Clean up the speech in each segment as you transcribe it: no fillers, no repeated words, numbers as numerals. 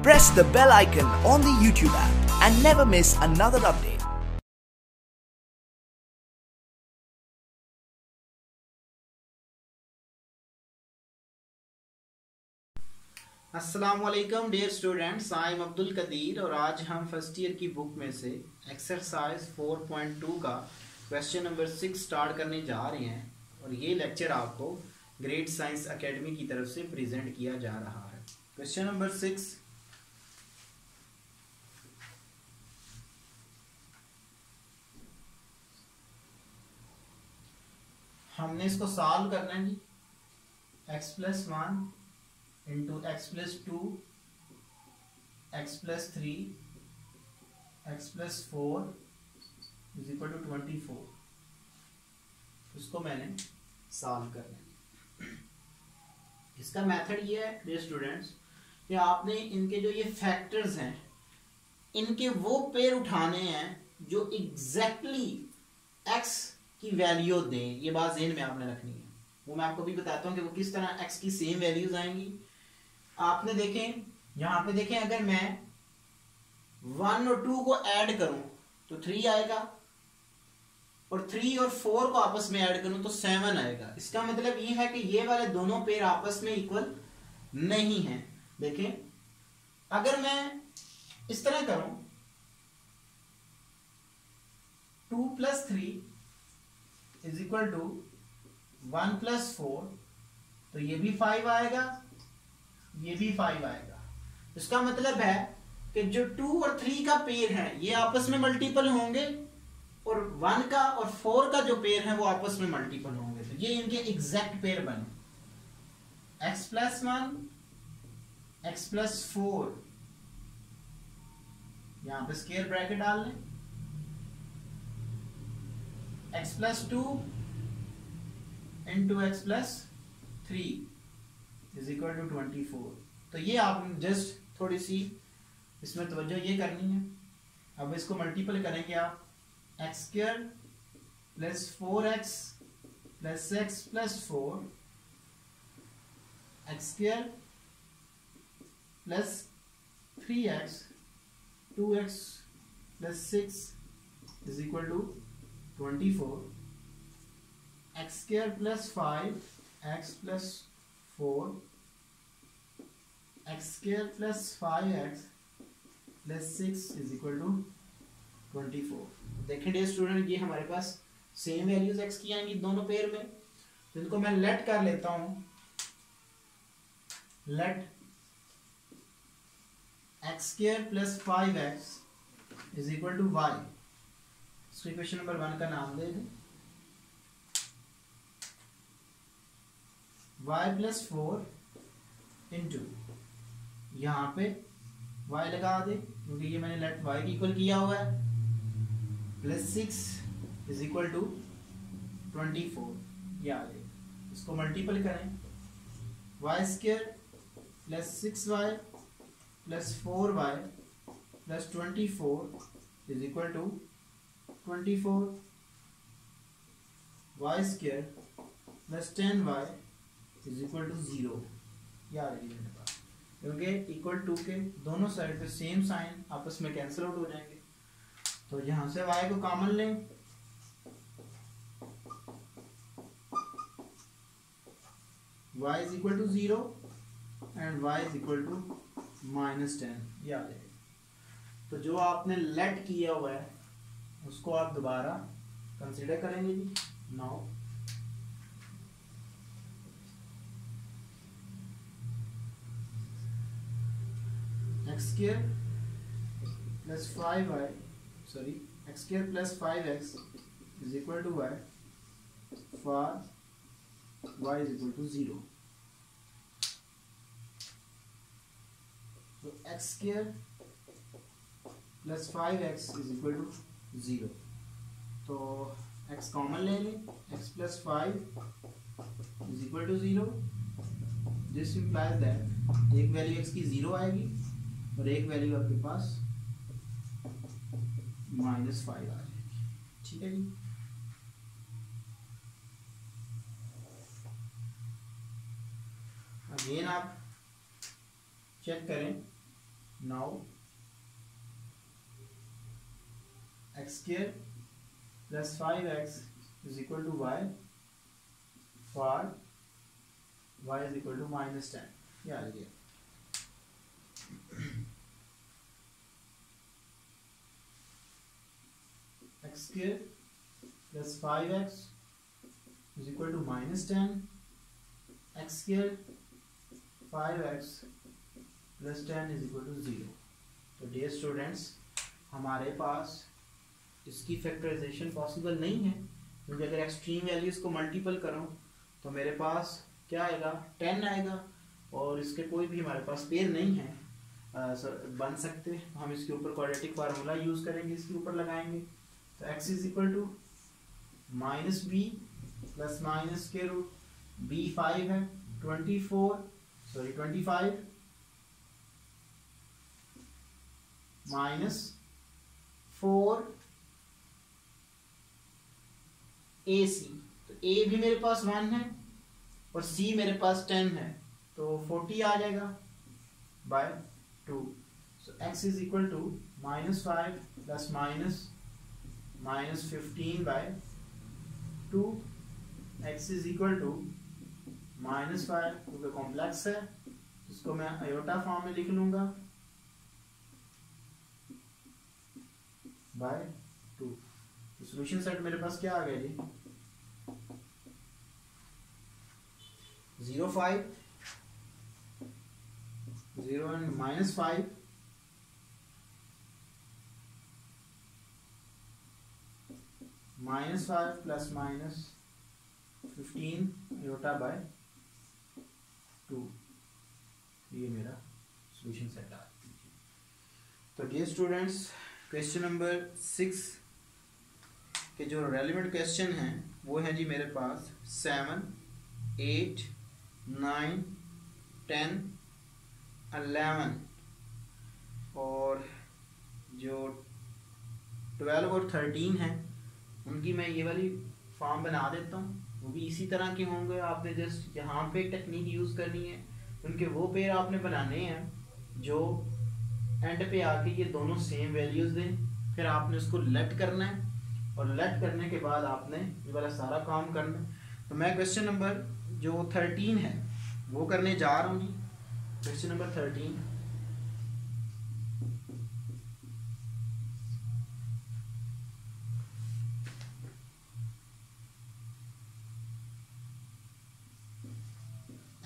Press the bell icon on the YouTube app and never miss another update. अस्सलामुअलैकुम dear students, I am Abdul Qadir और आज हम first year की book में से एक्सरसाइज 4.2 का क्वेश्चन नंबर 6 स्टार्ट करने जा रहे हैं और ये लेक्चर आपको ग्रेट साइंस एकेडमी की तरफ से प्रेजेंट किया जा रहा है। क्वेश्चन नंबर 6, हमने इसको सॉल्व करना है जी। x+1 into x+2 x+3 x+4 is equal to 24। इसको मैंने सॉल्व करना है। इसका मेथड ये है डियर स्टूडेंट्स कि आपने इनके जो ये फैक्टर्स हैं इनके वो पेयर उठाने हैं जो एग्जैक्टली x की वैल्यू दें। ये बात ज़हन में आपने रखनी है। वो मैं आपको भी बताता हूँ कि वो किस तरह x की सेम वैल्यूज आएंगी। आपने देखें यहाँ पे देखें, अगर मैं 1 और 2 को ऐड करूं तो 3 आएगा और 3 और 4 को आपस में ऐड करूं तो 7 आएगा। इसका मतलब ये है कि ये वाले दोनों पेयर आपस में इक्वल नहीं हैं। देखें, अगर मैं इस तरह करूं 2 + 3 इज इक्वल टू 1 + 4 तो ये भी 5 आएगा, ये भी 5 आएगा। इसका मतलब है कि जो 2 और 3 का पेयर है ये आपस में मल्टीपल होंगे और 1 का और 4 का जो पेयर है वो आपस में मल्टीपल होंगे। तो ये इनके एग्जैक्ट पेयर बने। x+1 x+4, यहां पे स्क्वायर ब्रैकेट डाल लें, x+2 into x+3 is equal to 24। तो ये आप जस्ट थोड़ी सी इसमें तवज्जो ये करनी है। अब इसको मल्टीपल करेंगे आप, x² + 4x + x + 4 x² + 3x 2x + 6 is equal to 24, x² + 5x + 4 x² + 5x + 6 is equal to 24। देखें डियर स्टूडेंट, ये हमारे पास सेम वैल्यूज x की आएंगी दोनों पेयर में। तो इनको मैं लेट कर लेता हूं, let x² + 5x is equal to y। इसको इक्वेशन नंबर 1 का नाम दे दें, y + 4 इंटू यहाँ पे y लगा दे क्योंकि ये मैंने लेट y इक्वल किया हुआ है, +6 इज इक्वल टू 24। ये आ गए। इसको मल्टीपल करें, y² + 6y + 4y + 24 is equal to 24, y² + 10y is equal to 0। याद रखिए मेरे पास, क्योंकि इक्वल टू के दोनों साइड पे सेम साइन आपस में कैंसिल आउट हो जाएंगे। तो यहां से y को कॉमन लें, y is equal to 0 and y is equal to -10। याद रखिए। तो जो आपने लेट किया हुआ है उसको आप दोबारा कंसीडर करेंगे जी। Now x² + 5y x² + 5x is equal to y for y is equal to 0। तो x² + 5x is equal to 0। तो x कॉमन ले लें, x + 5 is equal to 0। This implies that एक वैल्यू x की 0 आएगी और एक वैल्यू आपके पास -5 आ जाएगी। ठीक है जी। अगेन आप चेक करें now x square plus 5x is equal to y for y is equal to -10। ये आ गया। X square plus 5x is equal to -10, x square 5x plus 10 is equal to 0। तो डियर स्टूडेंट्स, हमारे पास इसकी factorisation possible नहीं है, क्योंकि अगर एक्सट्रीम वैल्यूज को मल्टीपल करूं तो मेरे पास क्या आएगा, 10 आएगा, और इसके कोई भी हमारे पास पेयर नहीं है बन सकते। हम इसके ऊपर क्वाड्रेटिक फार्मूला यूज करेंगे, इसके ऊपर लगाएंगे। तो x is equal to -b plus minus के रूट b 5 है, 25 माइनस 4 AC। तो a भी मेरे पास 1 है और c मेरे पास 10 है, तो 40 आ जाएगा by 2। So x is equal to -5 plus minus 15 by 2। x is equal to -5, क्योंकि कॉम्प्लेक्स है इसको मैं आयोटा फॉर्म में लिख लूंगा, बाय 2। सॉल्यूशन सेट मेरे पास क्या आ गया जी, 0 5 0 एंड -5 -5 प्लस -15 आयोटा बाय 2। ये मेरा सॉल्यूशन सेट आ गया। तो डियर स्टूडेंट्स, क्वेश्चन नंबर 6 के जो रेलिवेंट क्वेश्चन हैं वो है जी मेरे पास 7, 8, 9, 10, 11 और जो 12 और 13 हैं उनकी मैं ये वाली फॉर्म बना देता हूँ। वो भी इसी तरह के होंगे, आपने जस्ट यहाँ पे टेक्निक यूज़ करनी है। उनके वो पेयर आपने बनाने हैं जो एंड पे आके ये दोनों सेम वैल्यूज़ दें, फिर आपने उसको लेट करना है, और लेट करने के बाद आपने ये वाला सारा काम करना है। तो मैं क्वेश्चन नंबर जो 13 है वो करने जा रहा हूँ जी। Question number 13,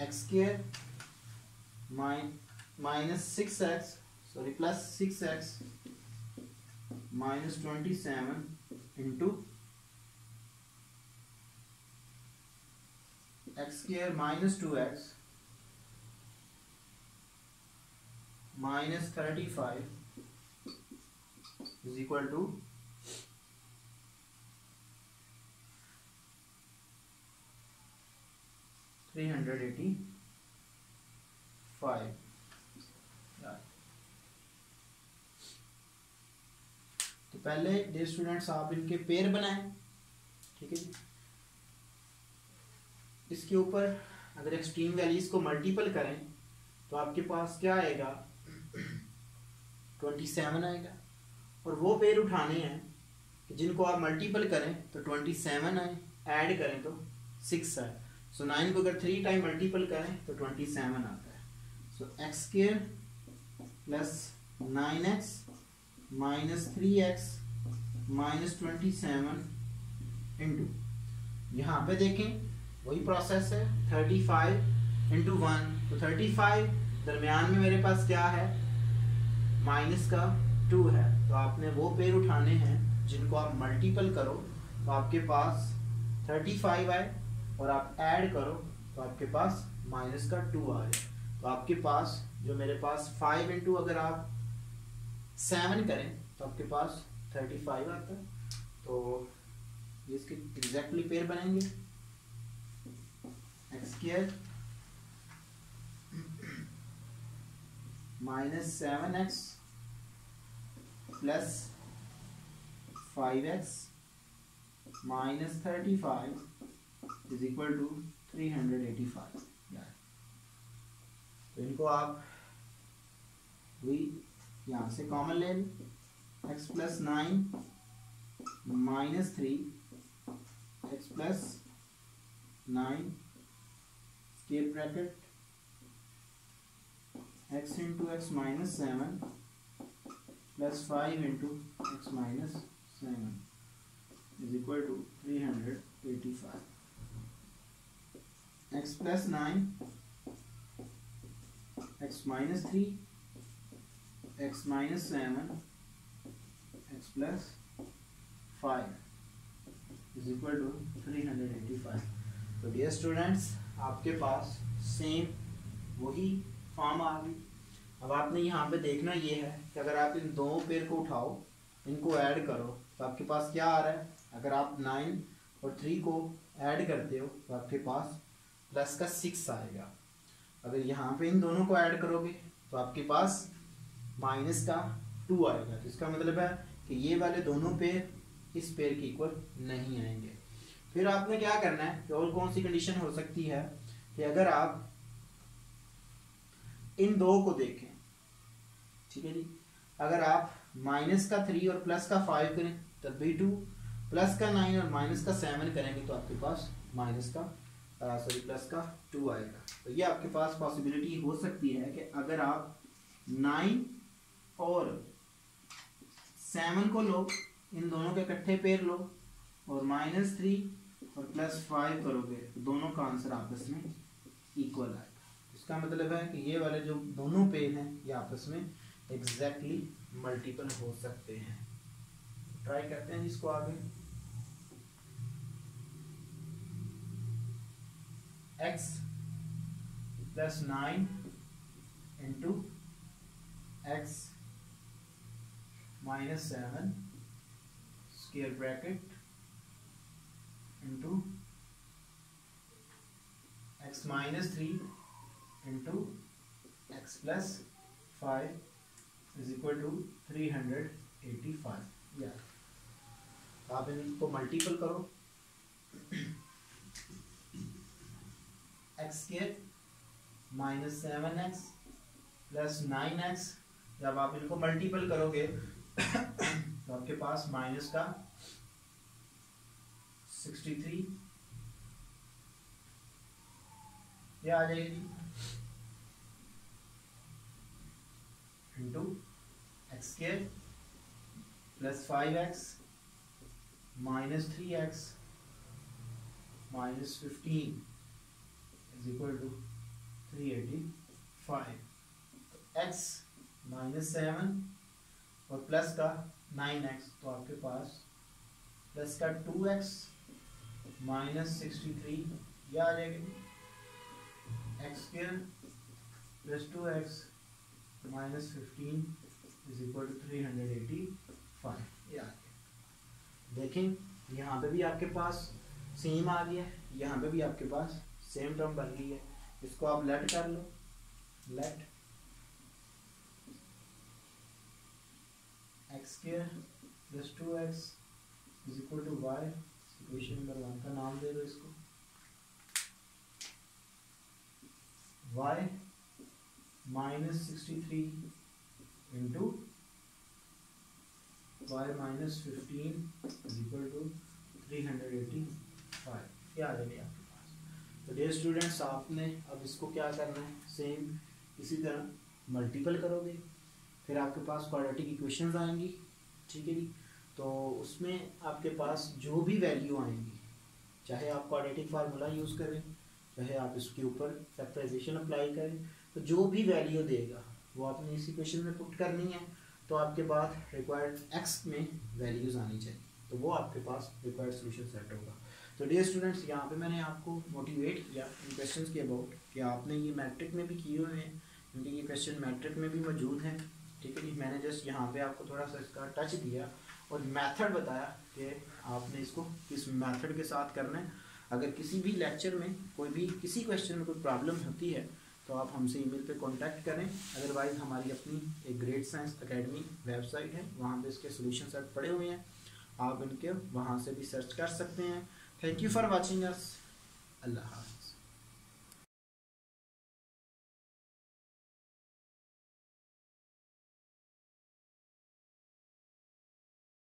x square minus 6x plus 6x minus 27 into x square minus 2x minus 35 is equal to 385। तो पहले डियर स्टूडेंट्स आप इनके पेयर बनाएं, ठीक है जी। इसके ऊपर अगर एक्सट्रीम वैल्यूज को मल्टीपल करें तो आपके पास क्या आएगा, 27 आएगा, और वो पेयर उठाने हैं जिनको आप मल्टीपल करें तो 27 आए, ऐड करें तो 6 आए। सो 9 को अगर 3 टाइम मल्टीपल करें तो 27 आता है। So x square plus 9x minus 3x minus 27 into, यहाँ पे देखें वही प्रोसेस है, 35 इंटू 1, तो 35 दरमियान में मेरे पास क्या है, माइनस का 2 है। तो आपने वो पेयर उठाने हैं जिनको आप मल्टीपल करो तो आपके पास 35 आए, और आप ऐड करो तो आपके पास माइनस का 2 आ जाए। तो आपके पास जो मेरे पास 5 इंटू अगर आप 7 करें तो आपके पास 35 आता है। तो ये इसके एग्जैक्टली पेयर बनेंगे, x square minus 7x plus 5x minus 35 is equal to 385। तो इनको आप वही यहाँ से कॉमन ले लें, x plus 9 minus 3 x plus 9 square bracket x into x minus 7 plus 5 into x minus 7 is equal to 385। x plus 9 x minus 3 x minus 7 x plus 5 is equal to 385। तो dear students, आपके पास same वही form आ गई। अब आपने यहाँ पे देखना ये है कि अगर आप इन दो पेयर को उठाओ, इनको ऐड करो, तो आपके पास क्या आ रहा है। अगर आप 9 और 3 को ऐड करते हो तो आपके पास प्लस का 6 आएगा। अगर यहाँ पे इन दोनों को ऐड करोगे तो आपके पास माइनस का 2 आएगा। तो इसका मतलब है कि ये वाले दोनों पेयर इस पेयर के इक्वल नहीं आएंगे। फिर आपने क्या करना है कि और कौन सी कंडीशन हो सकती है कि अगर आप इन दो को देखें, ठीक है जी, अगर आप माइनस का 3 और प्लस का 5 करें तब भी 2, प्लस का 9 और माइनस का 7 करेंगे तो आपके पास माइनस का प्लस का 2 आएगा। तो ये आपके पास पॉसिबिलिटी हो सकती है कि अगर आप 9 और 7 को लो, इन दोनों के इकट्ठे पेयर लो और माइनस 3 और प्लस 5 करोगे तो दोनों का आंसर आपस में इक्वल आएगा। इसका मतलब है कि ये वाले जो दोनों पेयर हैं ये आपस में एग्जैक्टली मल्टीपल हो सकते हैं। ट्राई करते हैं इसको आगे। x plus 9 into x minus 7 square bracket into x minus 3 into x plus 5 is equal to 385। या आप इनको मल्टीपल करो, x square minus 7x plus 9x, जब आप इनको मल्टीपल करोगे तो आपके पास माइनस का 63 ये आ जाएगी into x square plus 5x minus 3x minus 15 is equal to 385। तो x माइनस 7 और प्लस का 9x, तो आपके पास प्लस का 2x माइनस 63 यह आ जाएगी, x square plus 2x minus 15 is equal to 385। ये आ गया। देखें यहाँ पे भी आपके पास सेम आ गया, यहाँ पे भी आपके पास सेम टर्म बन गई है। इसको आप लेट कर लो, let x square plus 2x is equal to y। Equation number 1 का नाम दे दो इसको, y minus 63 into y minus 15 is equal to 385। क्या आ जाएगा आपके पास। तो डियर स्टूडेंट्स, आपने अब इसको क्या करना है, सेम इसी तरह मल्टीपल करोगे, फिर आपके पास क्वाड्रेटिक इक्वेशंस आएंगी, ठीक है जी। तो उसमें आपके पास जो भी वैल्यू आएंगी, चाहे आप क्वाड्रेटिक फार्मूला यूज़ करें, चाहे आप इसके ऊपर फैक्टराइजेशन अप्लाई करें, तो जो भी वैल्यू देगा वो आपने इस इक्वेशन में पुट करनी है। तो आपके पास रिक्वायर्ड एक्स में वैल्यूज़ आनी चाहिए, तो वो आपके पास रिक्वायर्ड सोल्यूशन सेट होगा। तो डियर स्टूडेंट्स, यहाँ पे मैंने आपको मोटिवेट किया इन क्वेश्चंस के अबाउट कि आपने ये मैट्रिक में भी किए हुए हैं, क्योंकि ये क्वेश्चन मैट्रिक में भी मौजूद हैं, ठीक है जी। मैंने जस्ट यहाँ पे आपको थोड़ा सा इसका टच दिया और मेथड बताया कि आपने इसको किस मेथड के साथ करना है। अगर किसी भी लेक्चर में कोई भी किसी क्वेश्चन में कोई प्रॉब्लम होती है तो आप हमसे ईमेल पे कांटेक्ट करें। अदरवाइज़ हमारी अपनी एक ग्रेट साइंस एकेडमी वेबसाइट है, वहाँ पे इसके सोल्यूशन सेट पड़े हुए हैं, आप इनके वहाँ से भी सर्च कर सकते हैं। Thank you for watching us. अल्लाह हाफ़िज़।